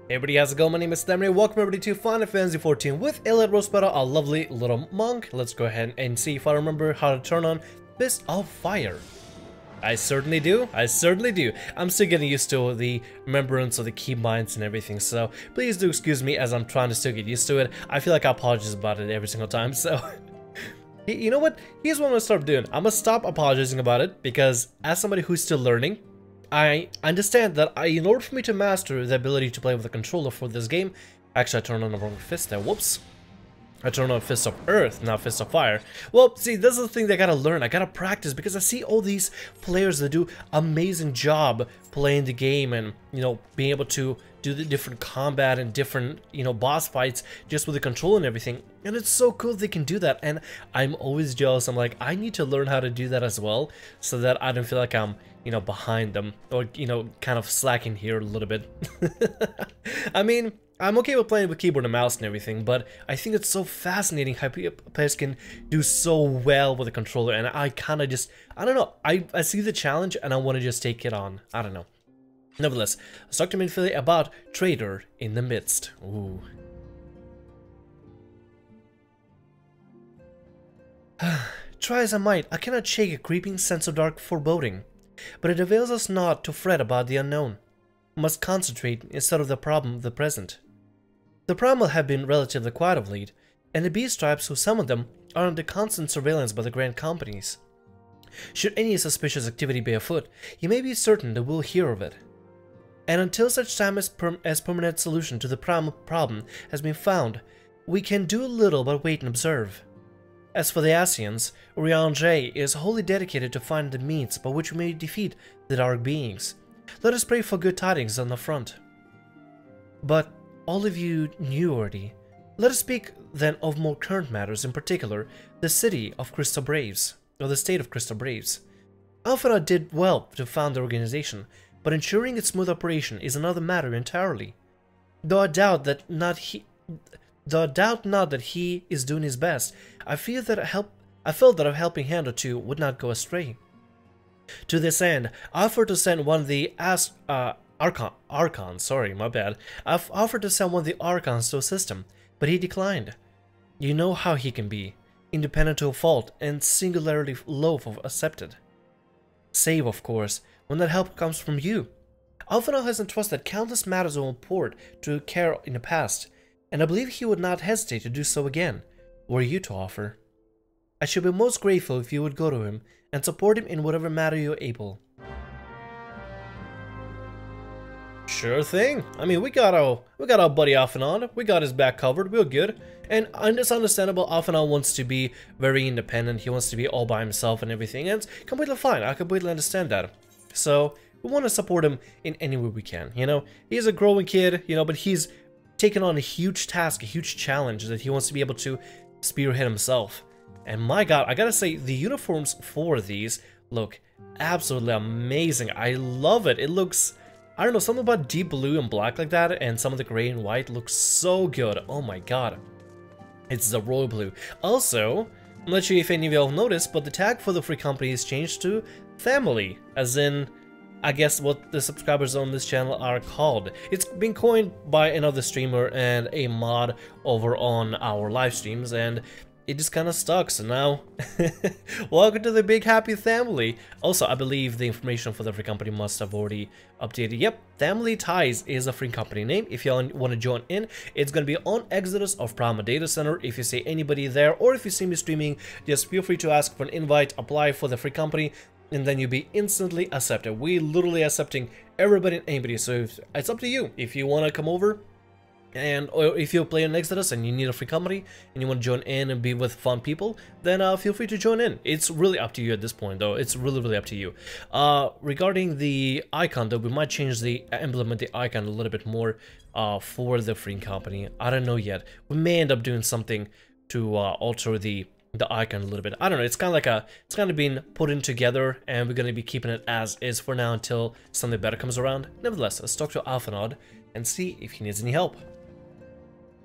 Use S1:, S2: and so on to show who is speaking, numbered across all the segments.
S1: Hey everybody, how's it going? My name is Thamriyell. Welcome everybody to Final Fantasy XIV with Elliot Rosepetal, a lovely little monk. Let's go ahead and see if I remember how to turn on Fist of Fire. I certainly do. I'm still getting used to the remembrance of the keybinds and everything, so please do excuse me as I'm trying to still get used to it. I feel like I apologize about it every single time, so... You know what? Here's what I'm gonna start doing. I'm gonna stop apologizing about it, because as somebody who's still learning, I understand that in order for me to master the ability to play with a controller for this game, actually I turned on the wrong fist there, whoops. I turned on Fist of Earth, not Fist of Fire. Well, see, this is the thing that I gotta learn, I gotta practice, because I see all these players that do amazing job playing the game and, you know, being able to do the different combat and different, you know, boss fights just with the control and everything. And it's so cool they can do that, and I'm always jealous. I'm like, I need to learn how to do that as well, so that I don't feel like I'm, you know, behind them, or, you know, kind of slacking here a little bit. I mean, I'm okay with playing with keyboard and mouse and everything, but I think it's so fascinating how players can do so well with a controller, and I kind of just, I don't know, I see the challenge and I want to just take it on. I don't know. Nevertheless, let's talk to Minfili about Traitor in the Midst. Ooh. Try as I might, I cannot shake a creeping sense of dark foreboding, but it avails us not to fret about the unknown. We must concentrate instead of the problem of the present. The Primal have been relatively quiet of late, and the beast tribes who summon them are under constant surveillance by the grand companies. Should any suspicious activity be afoot, you may be certain that we'll hear of it. And until such time as permanent solution to the Primal problem has been found, we can do little but wait and observe. As for the Asians, Urianger is wholly dedicated to finding the means by which we may defeat the dark beings. Let us pray for good tidings on the front. But all of you knew already. Let us speak then of more current matters, in particular, the city of Crystal Braves, or the state of Crystal Braves. Alpha did well to found the organization, but ensuring its smooth operation is another matter entirely. Though I doubt not that he is doing his best, I felt that a helping hand or two would not go astray. To this end, I offered to send one of the Archons, sorry, my bad. I've offered to send one of the Archons to assist him, but he declined. You know how he can be, independent to a fault and singularly loath of accepted. Save, of course, when that help comes from you. Alphinaud has entrusted countless matters of import to care in the past, and I believe he would not hesitate to do so again, were you to offer. I should be most grateful if you would go to him and support him in whatever matter you're able. Sure thing. I mean, we got our buddy Alphinaud. We got his back covered. We're good. And it's understandable. Alphinaud wants to be very independent. He wants to be all by himself and everything. And it's completely fine. I completely understand that. So we want to support him in any way we can. You know, he's a growing kid. You know, but he's taken on a huge task, a huge challenge that he wants to be able to spearhead himself. And my God, I gotta say, the uniforms for these look absolutely amazing. I love it. It looks, I don't know, something about deep blue and black like that, and some of the gray and white looks so good. Oh my God. It's the royal blue. Also, I'm not sure if any of y'all noticed, but the tag for the free company is changed to Family, as in, I guess what the subscribers on this channel are called. It's been coined by another streamer and a mod over on our live streams, and it just kind of stuck, so now, welcome to the big happy family. Also, I believe the information for the free company must have already updated. Yep, Family Ties is a free company name. If y'all want to join in, it's going to be on Exodus of Prima Data Center. If you see anybody there, or if you see me streaming, just feel free to ask for an invite, apply for the free company, and then you'll be instantly accepted. We literally accepting everybody and anybody, so it's up to you. If you want to come over, or if you play on Exodus and you need a free company and you want to join in and be with fun people, then feel free to join in. It's really up to you at this point, though. It's really up to you. Regarding the icon, though, we might change the emblem and the icon a little bit more for the free company. I don't know yet. We may end up doing something to alter the icon a little bit. I don't know. It's kind of been put in together, and we're going to be keeping it as is for now until something better comes around. Nevertheless, let's talk to Alphinaud and see if he needs any help.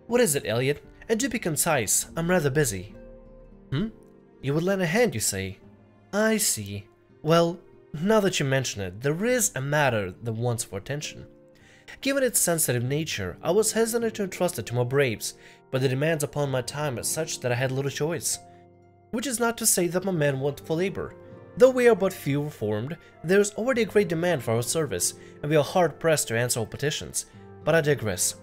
S1: What is it, Elliot? And do be concise, I'm rather busy. You would lend a hand, you say? I see. Well, now that you mention it, there is a matter that wants for attention. Given its sensitive nature, I was hesitant to entrust it to my braves, but the demands upon my time are such that I had little choice. Which is not to say that my men want for labor. Though we are but few reformed, there is already a great demand for our service, and we are hard-pressed to answer all petitions. But I digress.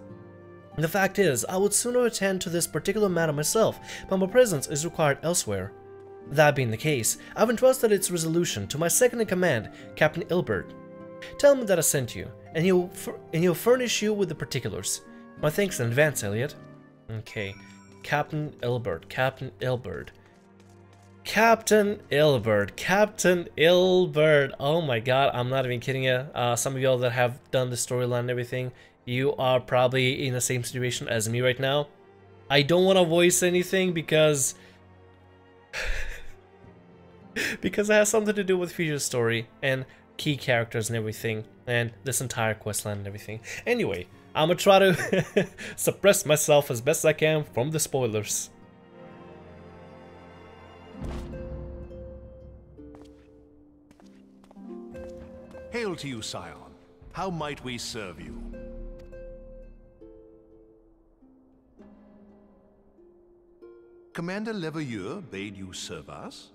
S1: The fact is, I would sooner attend to this particular matter myself, but my presence is required elsewhere. That being the case, I've entrusted its resolution to my second-in-command, Captain Ilbert. Tell him that I sent you, and he'll furnish you with the particulars. My thanks in advance, Elliot. Okay, Captain Ilbert, Captain Ilbert. Captain Ilbert, Captain Ilbert. Oh my god, I'm not even kidding you. Some of y'all that have done the storyline and everything, you are probably in the same situation as me right now. I don't want to voice anything because it has something to do with future story and key characters and everything, and this entire questline and everything. Anyway, I'm gonna try to suppress myself as best I can from the spoilers.
S2: Hail to you, Scion. How might we serve you? Commander Leveilleur bade you serve us?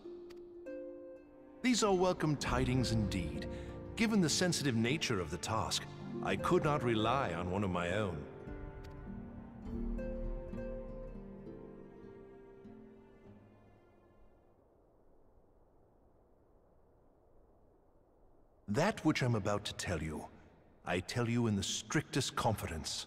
S2: These are welcome tidings indeed. Given the sensitive nature of the task, I could not rely on one of my own. That which I'm about to tell you, I tell you in the strictest confidence.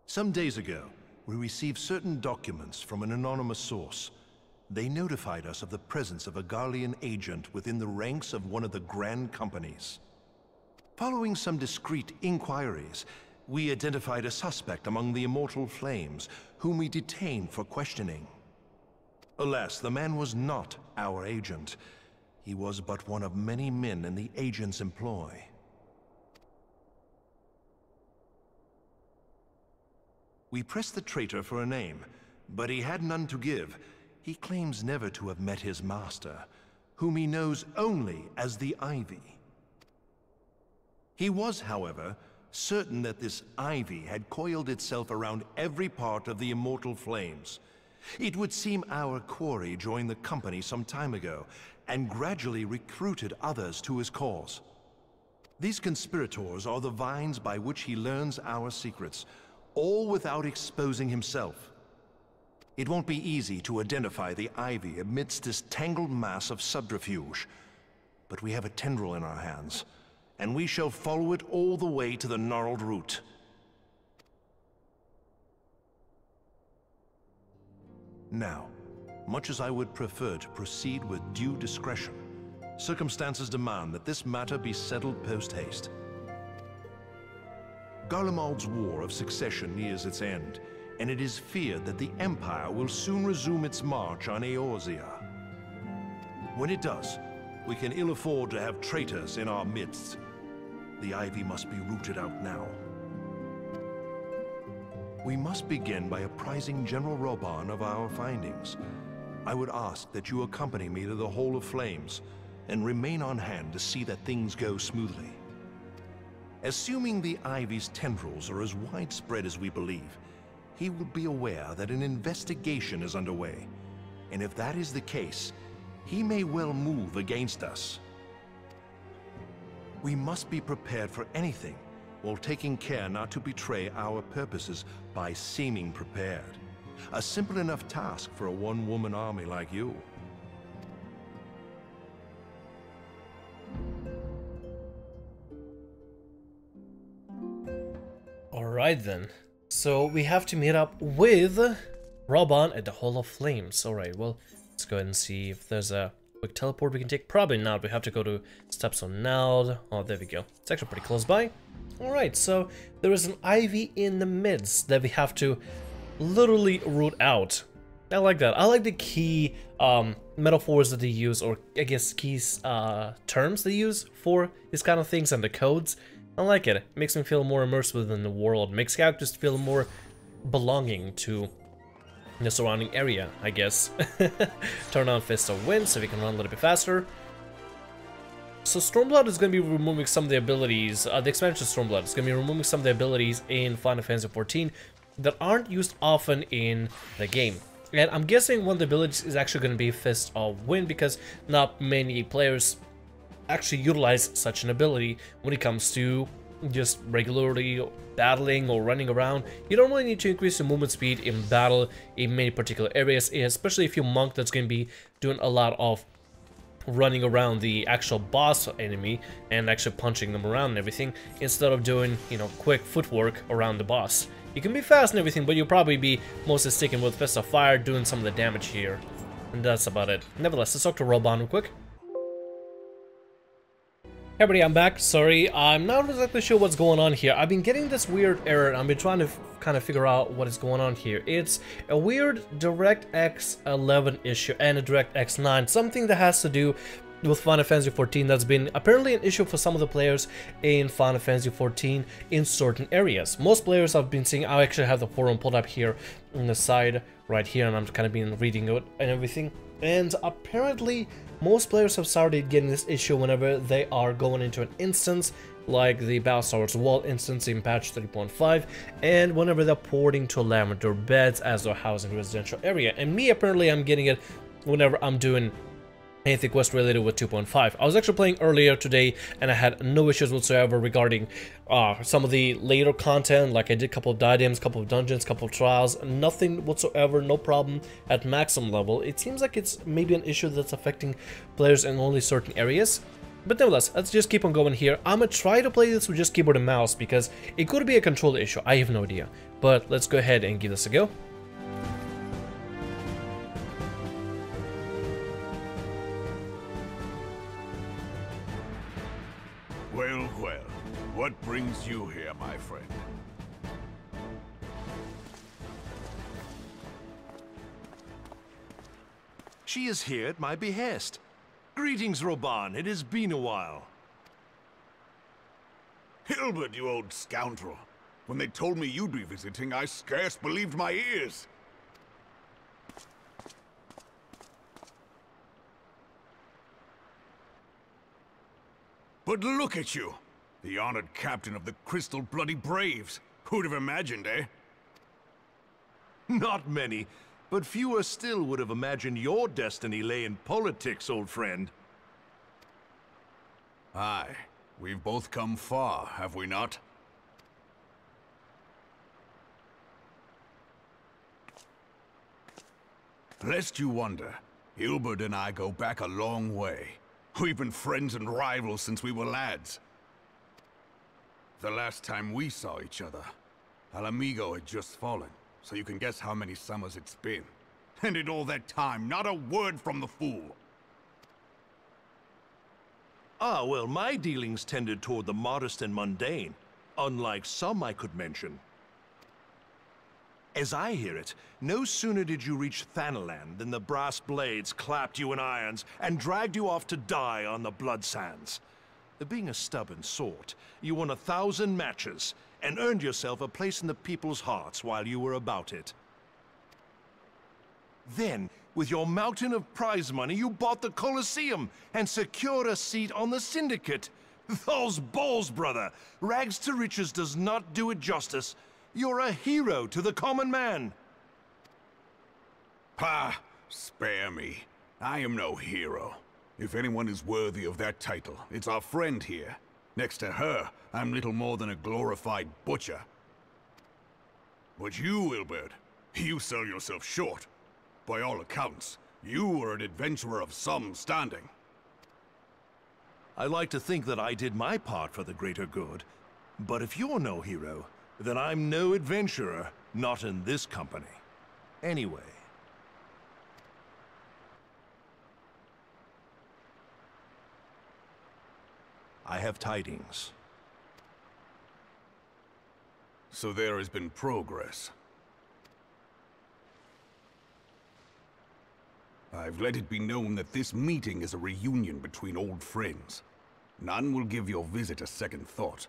S2: Some days ago, we received certain documents from an anonymous source. They notified us of the presence of a Garlean agent within the ranks of one of the Grand Companies. Following some discreet inquiries, we identified a suspect among the Immortal Flames, whom we detained for questioning. Alas, the man was not our agent. He was but one of many men in the agent's employ. We pressed the traitor for a name, but he had none to give. He claims never to have met his master, whom he knows only as the Ivy. He was, however, certain that this Ivy had coiled itself around every part of the Immortal Flames. It would seem our quarry joined the company some time ago, and gradually recruited others to his cause. These conspirators are the vines by which he learns our secrets, all without exposing himself. It won't be easy to identify the Ivy amidst this tangled mass of subterfuge, but we have a tendril in our hands, and we shall follow it all the way to the gnarled root. Now, much as I would prefer to proceed with due discretion, circumstances demand that this matter be settled post-haste. Garlemald's War of Succession nears its end, and it is feared that the Empire will soon resume its march on Eorzea. When it does, we can ill afford to have traitors in our midst. The Ivy must be rooted out now. We must begin by apprising General Roban of our findings. I would ask that you accompany me to the Hall of Flames, and remain on hand to see that things go smoothly. Assuming the Ivy's tendrils are as widespread as we believe, he will be aware that an investigation is underway, and if that is the case, he may well move against us. We must be prepared for anything, while taking care not to betray our purposes by seeming prepared. A simple enough task for a one-woman army like you.
S1: Alright then, so we have to meet up with Roban at the Hall of Flames. Alright, well, let's go ahead and see if there's a quick teleport we can take. Probably not, we have to go to Stepstone Nald. Oh, there we go. It's actually pretty close by. Alright, so there is an Ivy in the midst that we have to literally root out. I like that. I like the key metaphors that they use, or I guess keys terms they use for these kind of things and the codes. I like it. It makes me feel more immersed within the world. It makes characters feel more belonging to the surrounding area, I guess. Turn on Fist of Wind so we can run a little bit faster. So Stormblood is going to be removing some of the abilities, the expansion Stormblood is going to be removing some of the abilities in Final Fantasy XIV that aren't used often in the game. And I'm guessing one of the abilities is actually going to be Fist of Wind, because not many players actually utilize such an ability when it comes to just regularly battling or running around. You don't really need to increase your movement speed in battle in many particular areas, especially if you're a monk that's going to be doing a lot of running around the actual boss enemy and actually punching them around and everything, instead of doing, you know, quick footwork around the boss. You can be fast and everything, but you'll probably be mostly sticking with Fist of Fire, doing some of the damage here. And that's about it. Nevertheless, let's talk to Robon real quick. Hey everybody, I'm back. Sorry, I'm not exactly sure what's going on here. I've been getting this weird error, and I've been trying to kind of figure out what is going on here. It's a weird DirectX 11 issue and a DirectX 9, something that has to do with Final Fantasy XIV that's been apparently an issue for some of the players in Final Fantasy XIV in certain areas. Most players I've been seeing, I actually have the forum pulled up here on the side right here, and I'm kind of been reading it and everything. And apparently most players have started getting this issue whenever they are going into an instance, like the Battlestar's Wall instance in patch 3.5, and whenever they're porting to Lavender Beds as their housing residential area. And me, apparently, I'm getting it whenever I'm doing anything quest related with 2.5. I was actually playing earlier today and I had no issues whatsoever regarding some of the later content, like I did a couple of diadems, couple of dungeons, couple of trials, nothing whatsoever, no problem at maximum level. It seems like it's maybe an issue that's affecting players in only certain areas. But nevertheless, let's just keep on going here. I'm gonna try to play this with just keyboard and mouse because it could be a controller issue, I have no idea. But let's go ahead and give this a go.
S3: Well, well, what brings you here, my friend?
S2: She is here at my behest. Greetings, Robon. It has been a while.
S3: Hilbert, you old scoundrel. When they told me you'd be visiting, I scarce believed my ears. But look at you, the honored captain of the Crystal Bloody Braves. Who'd have imagined, eh?
S2: Not many, but fewer still would have imagined your destiny lay in politics, old friend.
S3: Aye, we've both come far, have we not? Lest you wonder, Hilbert and I go back a long way. We've been friends and rivals since we were lads. The last time we saw each other, Alamigo had just fallen, so you can guess how many summers it's been. And in all that time, not a word from the fool.
S2: Ah, well, my dealings tended toward the modest and mundane, unlike some I could mention. As I hear it, no sooner did you reach Thamriyell than the brass blades clapped you in irons and dragged you off to die on the blood sands. Being a stubborn sort, you won 1,000 matches and earned yourself a place in the people's hearts while you were about it. Then, with your mountain of prize money, you bought the Colosseum and secured a seat on the Syndicate. Those balls, brother! Rags to riches does not do it justice. You're a hero to the common man.
S3: Pah! Spare me. I am no hero. If anyone is worthy of that title, it's our friend here. Next to her, I'm little more than a glorified butcher. But you, Hilbert, you sell yourself short. By all accounts, you are an adventurer of some standing.
S2: I like to think that I did my part for the greater good. But if you're no hero, then I'm no adventurer, not in this company. Anyway. I have tidings.
S3: So there has been progress. I've let it be known that this meeting is a reunion between old friends. None will give your visit a second thought.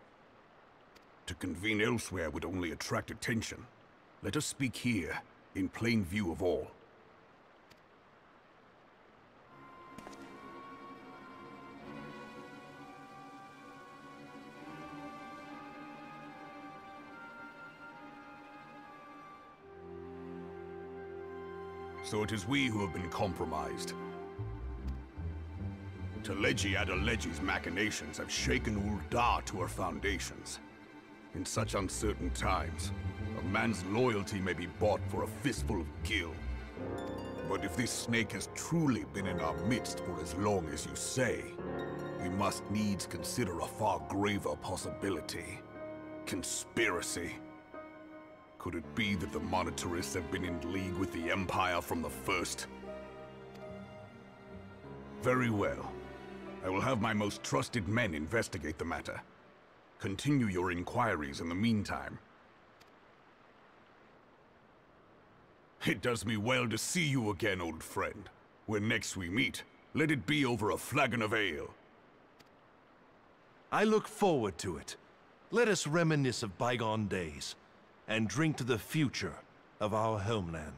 S3: To convene elsewhere would only attract attention. Let us speak here, in plain view of all. so it is we who have been compromised. Teleji Adeleji's machinations have shaken Ul'dah to her foundations. In such uncertain times, a man's loyalty may be bought for a fistful of gil. But if this snake has truly been in our midst for as long as you say, we must needs consider a far graver possibility. Conspiracy. Could it be that the Monetarists have been in league with the Empire from the first? Very well. I will have my most trusted men investigate the matter. Continue your inquiries in the meantime. It does me well to see you again, old friend. When next we meet, let it be over a flagon of ale.
S2: I look forward to it. Let us reminisce of bygone days, and drink to the future of our homeland.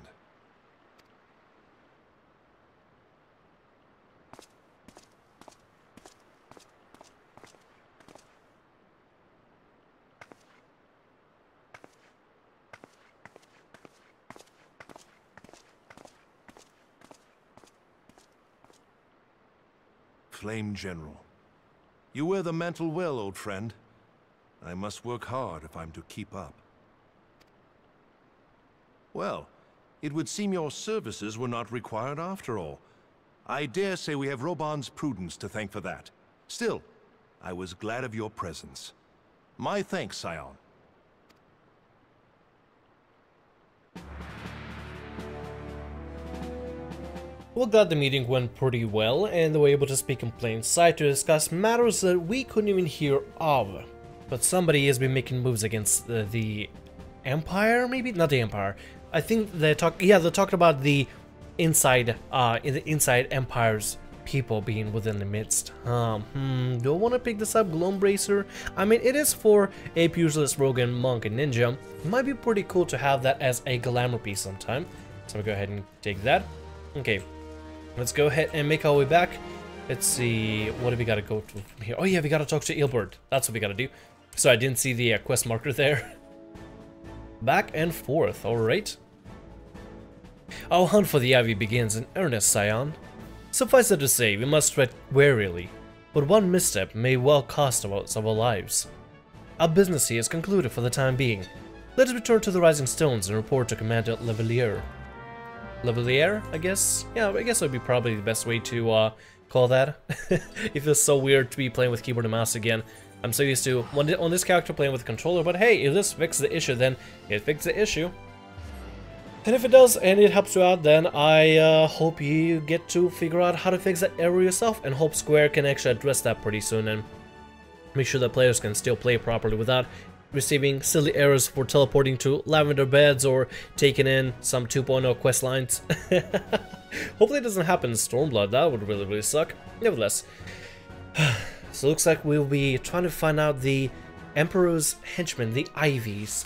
S2: Flame General, you wear the mantle well, old friend. I must work hard if I'm to keep up. Well, it would seem your services were not required after all. I dare say we have Roban's prudence to thank for that. Still, I was glad of your presence. My thanks, Scion.
S1: Well, glad the meeting went pretty well, and they were able to speak in plain sight to discuss matters that we couldn't even hear of. But somebody has been making moves against the Empire, maybe? Not the Empire. I think they talked about the inside Empire's people being within the midst. Do I want to pick this up, Gloambracer? I mean, it is for a pugilist, rogue, and monk and ninja. It might be pretty cool to have that as a glamour piece sometime. So we'll go ahead and take that. Okay. Let's go ahead and make our way back. Let's see, what do we gotta go to from here? Oh yeah, we gotta talk to Ilbert. That's what we gotta do. So I didn't see the quest marker there. Back and forth, alright. Our hunt for the Ivy begins in earnest, Scion. Suffice it to say, we must tread warily, but one misstep may well cost us our lives. Our business here is concluded for the time being. Let us return to the Rising Stones and report to Commander Levelier. Levelier, I guess? Yeah, I guess that would be probably the best way to call that. It feels so weird to be playing with keyboard and mouse again. I'm so used to, on this character, playing with a controller, but hey, if this fixes the issue, then it fixes the issue. And if it does, and it helps you out, then I hope you get to figure out how to fix that error yourself, and hope Square can actually address that pretty soon, and make sure that players can still play properly without receiving silly errors for teleporting to lavender beds or taking in some 2.0 quest lines. Hopefully it doesn't happen in Stormblood, that would really suck. Nevertheless, so it looks like we'll be trying to find out the Emperor's henchmen, the Ivies,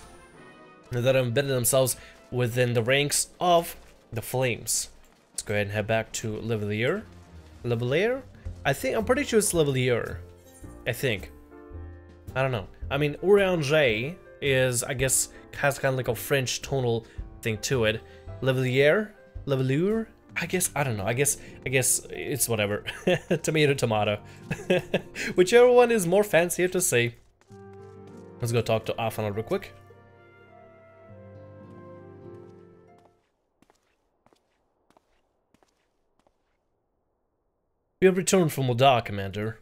S1: that have embedded themselves within the ranks of the Flames. Let's go ahead and head back to Levelier. Levelier? I'm pretty sure it's Levelier. I think. I don't know. I mean, Orange is, I guess, has kind of like a French tonal thing to it. Levelier? Levelure? I guess, I don't know. I guess it's whatever. Tomato, tomato. Whichever one is more fancier to say. Let's go talk to Afana real quick. We have returned from Ul'dah, Commander.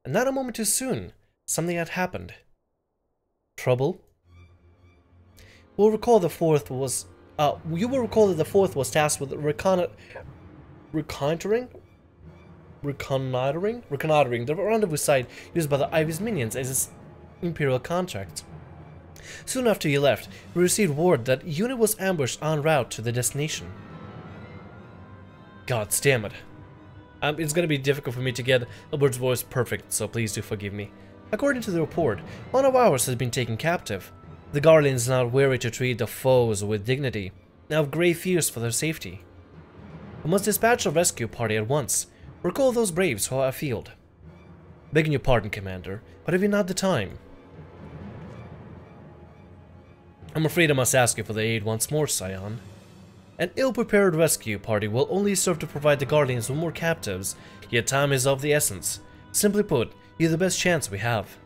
S1: And not a moment too soon. Something had happened. Trouble? You will recall that the fourth was tasked with reconnoitering the rendezvous site used by the Ivy's minions as its imperial contract. Soon after you left, we received word that the unit was ambushed en route to the destination. God damn it. It's gonna be difficult for me to get Albert's voice perfect, so please do forgive me. According to the report, one of ours has been taken captive. The Guardians are not wary to treat the foes with dignity, and have grave fears for their safety. We must dispatch a rescue party at once. Recall those braves who are afield. Begging your pardon, Commander, but have you not the time? I'm afraid I must ask you for the aid once more, Scion. An ill-prepared rescue party will only serve to provide the Guardians with more captives, yet time is of the essence. Simply put, you're the best chance we have.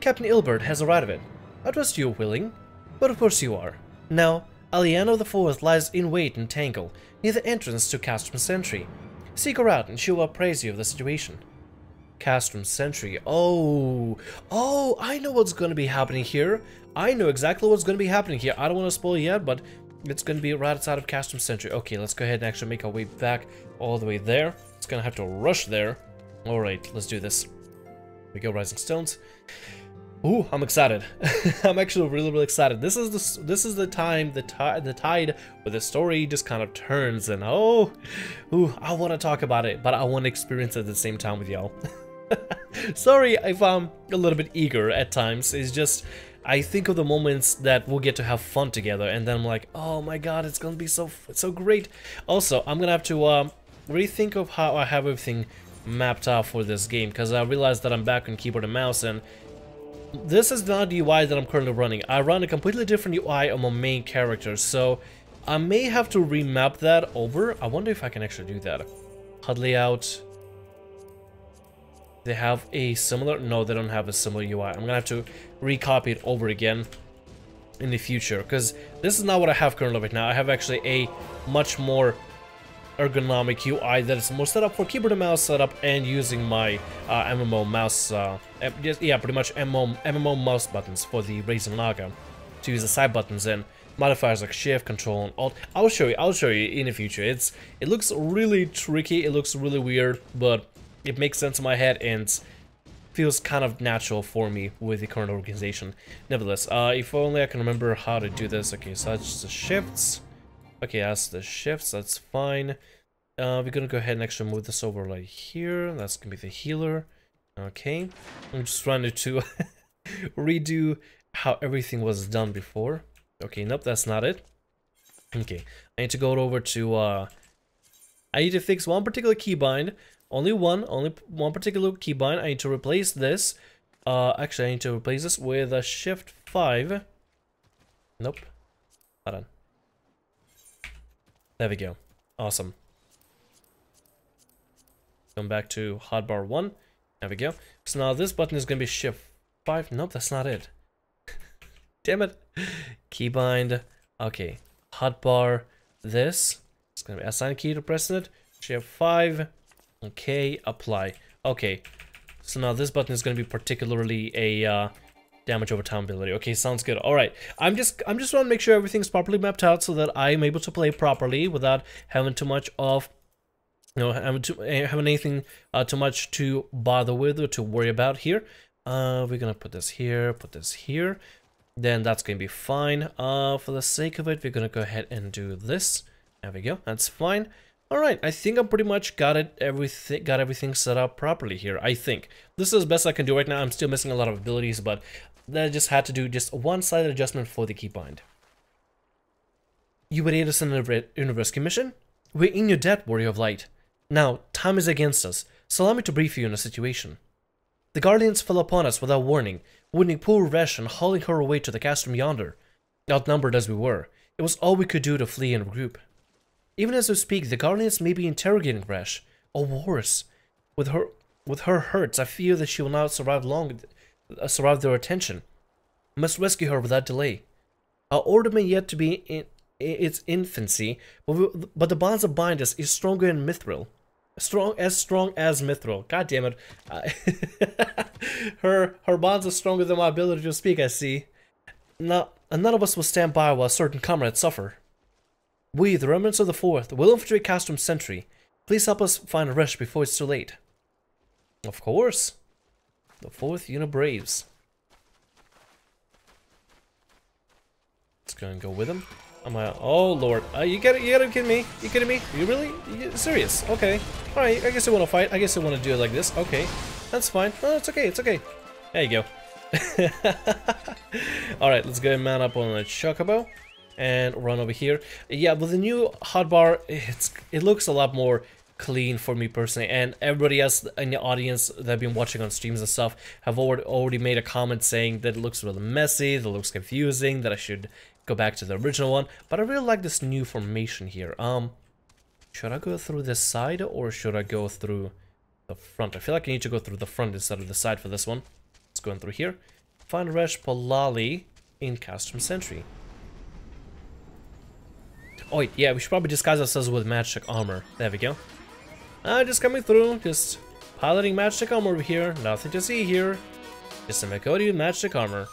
S1: Captain Ilbert has a right of it. I trust you're willing, but of course you are. Now, Aliano IV lies in wait in Tangle, near the entrance to Castrum Sentry. Seek her out and she will appraise you of the situation. Castrum Sentry. Oh, I know what's going to be happening here. I know exactly what's going to be happening here. I don't want to spoil yet, but it's going to be right outside of Castrum Sentry. Okay, let's go ahead and actually make our way back all the way there. It's going to have to rush there. Alright, let's do this. Here we go, Rising Stones. Ooh, I'm excited. I'm actually really excited. This is the time, the tide where the story just kind of turns, and I want to talk about it, but I want to experience it at the same time with y'all. Sorry if I'm a little bit eager at times. It's just I think of the moments that we'll get to have fun together, and then I'm like, oh my god, it's gonna be so great. Also, I'm gonna have to rethink of how I have everything mapped out for this game, because I realized that I'm back on keyboard and mouse, and this is not the UI that I'm currently running. I run a completely different UI on my main character, so I may have to remap that over. I wonder if I can actually do that. HUD layout. They have a similar... No, they don't have a similar UI. I'm gonna have to recopy it over again in the future, because this is not what I have currently right now. I have actually a much more ergonomic UI that is more set up for keyboard and mouse setup and using my MMO mouse, yeah, pretty much MMO mouse buttons for the Raisin Naga to use the side buttons and modifiers like Shift, Control, and Alt. I'll show you in the future. It looks really tricky, it looks really weird, but it makes sense in my head and feels kind of natural for me with the current organization. Nevertheless, if only I can remember how to do this. Okay, so that's the shifts. Okay, that's the shifts, that's fine. We're gonna go ahead and actually move this over right here. That's gonna be the healer. Okay, I'm just trying to redo how everything was done before. Okay, nope, that's not it. Okay, I need to go over to, I need to fix one particular keybind. Only one particular keybind. I need to replace this. Actually, I need to replace this with a Shift 5. Nope. Hold on. There we go. Awesome. Come back to hotbar 1. There we go. So now this button is going to be Shift 5. Nope, that's not it. Damn it. Keybind. Okay. Hotbar. This. It's going to be assign key to pressing it. Shift 5. Okay. Apply. Okay. So now this button is going to be particularly a damage over time ability. Okay, sounds good. All right. I'm just want to make sure everything's properly mapped out so that I'm able to play properly without having too much of, you know, having anything too much to bother with or to worry about here. We're gonna put this here, then that's gonna be fine. For the sake of it, we're gonna go ahead and do this. There we go. That's fine. All right. I think I pretty much got everything set up properly here. I think this is the best I can do right now. I'm still missing a lot of abilities, but I just had to do just one slight adjustment for the keybind. You would aid us in a rescue mission? We're in your debt, Warrior of Light. Now, time is against us, so allow me to brief you on the situation. The Guardians fell upon us without warning, wounding poor Resh and hauling her away to the castrum yonder. Outnumbered as we were, it was all we could do to flee and regroup. Even as we speak, the Guardians may be interrogating Resh, or worse. With her hurts, I fear that she will not survive their attention. I must rescue her without delay. Our order may yet to be in its infancy, but the bonds that bind us is stronger than Mithril. Strong as Mithril. God damn it. Her bonds are stronger than my ability to speak, I see. Now, none of us will stand by while certain comrades suffer. We, the remnants of the Fourth, will infiltrate Castrum Sentry. Please help us find Resh before it's too late. Of course. The 4th Unit Braves. Let's go and go with him. Oh lord. You gotta be kidding me. You kidding me? You really? You serious? Okay. Alright, I guess I want to fight. I guess I want to do it like this. Okay. That's fine. Oh, it's okay. It's okay. There you go. Alright, let's go and mount up on the Chocobo and run over here. Yeah, with the new hotbar, it looks a lot more clean for me personally, and everybody else in the audience that have been watching on streams and stuff have already made a comment saying that it looks really messy, that it looks confusing, that I should go back to the original one. But I really like this new formation here. Should I go through this side or should I go through the front? I feel like I need to go through the front instead of the side for this one. Let's go in through here. Find Palali in Castrum Sentry. Oh wait, yeah, we should probably disguise ourselves with magic armor. There we go. Just coming through, just piloting magic armor over here. Nothing to see here. Just a Miqo'te magic armor.